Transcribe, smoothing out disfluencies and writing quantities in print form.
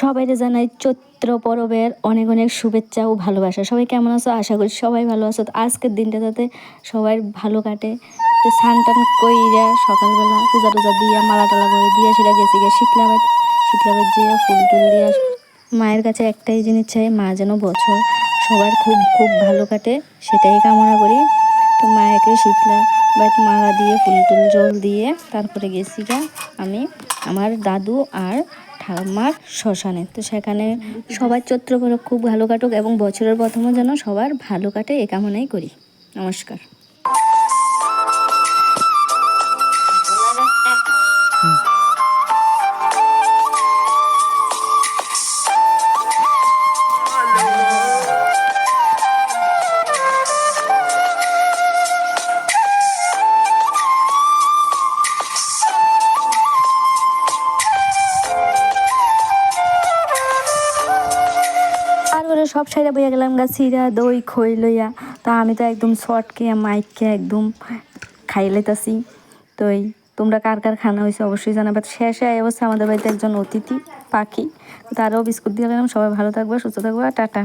সবাইকে জানাই চৈত্র পরবের অনেক অনেক শুভেচ্ছা ও ভালোবাসা। সবাই কেমন আছো? আশা করি সবাই ভালো আছো। তো আজকের দিনটা যাতে সবাই ভালো কাটে, তো স্নান টান কইরা সকালবেলা পূজা টুজা দিয়া মালা টালা করে দিয়ে সেটা গেছি গিয়ে শীতলাবাদ যেয়ে ফুল টুল দিয়া মায়ের কাছে একটাই জিনিস চাই, মা যেন বছর সবার খুব খুব ভালো কাটে, সেটাই কামনা করি। তো মায়েকে শীতলাবাদ মালা দিয়ে ফুল টুল জল দিয়ে তারপরে গেছি গা আমি আমার দাদু আর ঠাম্মার শ্মশানে। তো সেখানে সবার চৈত্র পরব খুব ভালো কাটুক এবং বছরের প্রথমও যেন সবার ভালো কাটে, এ কামনাই করি। নমস্কার। তারপরে সব সাইডে বইয়া গেলাম গা চিরা দই খই লইয়া। তা আমি তো একদম শর্টকে মাইককে একদম খাই লাইতাছি। তো তোমরা কার কার খানা হয়েছে অবশ্যই জানাবে। শেষে অবশ্যই আমাদের বাড়িতে একজন অতিথি পাখি, তারও বিস্কুট দিয়ে গেলাম। সবাই ভালো থাকবে, সুস্থ থাকবে, টাটা।